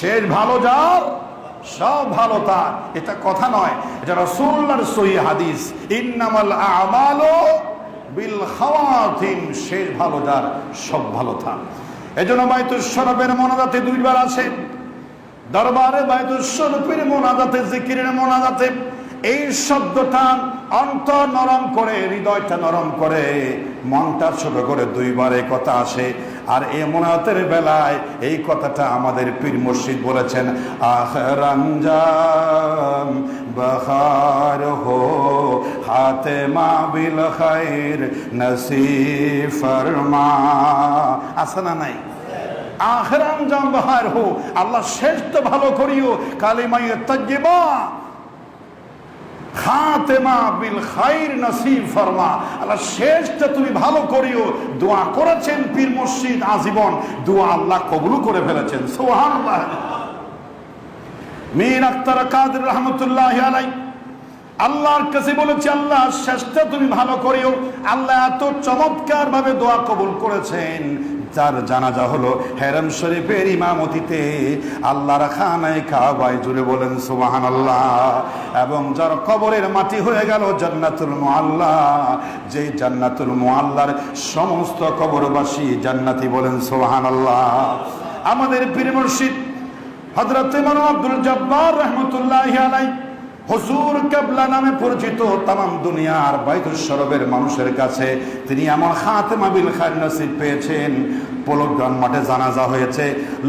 শেষ ভালো যার সব ভালো তার। এটা কথা নয়, এটা রাসূলুল্লাহর সহিহ হাদিস। ইন্নামাল আমালু বিল খাওয়াতিম, শেষ ভালো যার সব ভালো তার। এজন্য বাইতুশ শরফের মোনাজাতে দুইবার আসে, দরবারে বাইতুশ শরফের মোনাজাতে, জিকিরের মোনাজাতে এই শব্দটা অন্তর নরম করে, হৃদয়টা নরম করে, মনটা ছোট করে দুইবার এই কথা আসে। আর এই মোনাজাতের বেলায় এই কথাটা আমাদের পীর মুর্শিদ বলেছেন, আখির আঞ্জাম বখার হো খাতেমা বিল খাইর নসিব ফরমা। আছে না নাই? আখির আঞ্জাম বখার হো, আল্লাহ শেষ তো ভালো করিও, কালিমায়ে তাইয়্যিবা খাতেমা বিল খাইর নসিব ফরমা। আল্লাহ শেষটা তুমি ভালো করিও। দোয়া করেছেন পীর মুর্শিদ আজীবন, দোয়া আল্লাহ কবুল করে ফেলেছেন। সুবহানাল্লাহ। মীর আখতার কাদের রহমতুল্লাহি আলাইহি আল্লাহর কাছে বলেছে, আল্লাহ শেষটা তুমি ভালো করিও। আল্লাহ এত চমৎকার ভাবে দোয়া কবুল করেছেন, যার জানাজা হলো হেরম শরীফের ইমামতিতে আল্লাহর খানায় কাবায়, জুড়ে বলেন সুবহানাল্লাহ। এবং যার কবরের মাটি হয়ে গেল জান্নাতুল মুআল্লা, যে জান্নাতুল মুআল্লার সমস্ত কবরবাসী জান্নাতি, বলেন সুবহানাল্লাহ। আমাদের পীর মুর্শিদ হযরত ইমাম আব্দুল জব্বার রাহমাতুল্লাহি আলাইহি হুজুর কেবলা নামে পরিচিত তামাম দুনিয়ার বাইতুশ শরফের মানুষের কাছে তিনি এমন খাতেমা বিল খাইর নসিব পেয়েছেন। পলকগ্রাম মাঠে জানাজা হয়েছে,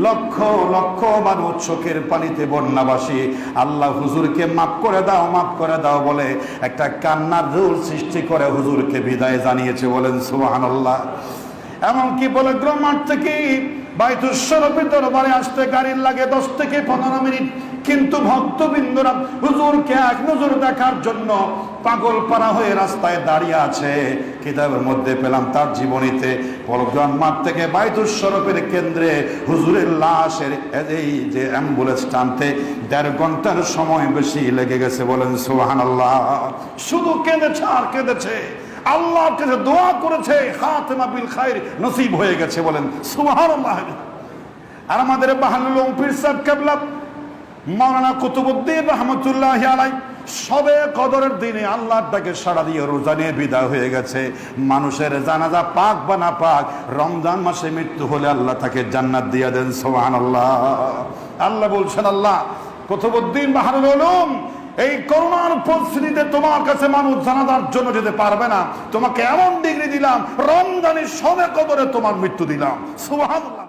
লক্ষ লক্ষ মানুষ চোখের পানিতে বন্যাবাসী, আল্লাহ হুজুরকে মাফ করে দাও, মাফ করে দাও বলে একটা কান্নার রোল সৃষ্টি করে হুজুরকে বিদায় জানিয়েছে, বলেন সুবহানাল্লাহ। এমনকি পলকগ্রাম মাঠ থেকে বাইতুশ শরফের দরবারে আসতে গাড়ির লাগে 10 থেকে 15 মিনিট, কিন্তু ভক্তবৃন্দরা হুজুরকে এক নজর দেখার জন্য পাগল পারা হয়ে রাস্তায় দাঁড়িয়ে আছে। কিতাবের মধ্যে পেলাম তার জীবনীতে পলকগ্রাম মাঠ থেকে বাইতুশ শরফের কেন্দ্রে হুজুরের লাশের এই যে অ্যাম্বুলেন্স টানতে 1.5 ঘন্টার সময় বেশি লেগে গেছে, বলেন সুবহানাল্লাহ। শুধু কেঁদেছে আর কেঁদেছে, আল্লাহর কাছে দোয়া করেছে, খাতেমা বিল খাইর নসিব হয়ে গেছে, বলেন সুবহানাল্লাহ। আর আমাদের বাহালুল পীর সাহেব কেবলা মাওলানা কুতুবউদ্দিন রহমতুল্লাহি আলাইহি সবে কদরের দিনে আল্লাহর ডাকে সাড়া দিয়ে রোজা নিয়ে বিদায় হয়ে গেছে। মানুষের জানাজা পাক বা না পাক, রমজান মাসে মৃত্যু হলে আল্লাহ তাকে জান্নাত দিয়ে দেন, সুবহানাল্লাহ। আল্লাহ বলছেন, আল্লাহ কুতুবউদ্দিন বাহারুল উলুম, এই করোনার পরিস্থিতিতে তোমার কাছে মানুষ জানাজার জন্য যেতে পারবে না, তোমাকে এমন ডিগ্রি দিলাম, রমজানের সবে কদরে তোমার মৃত্যু দিলাম, সুবহানাল্লাহ।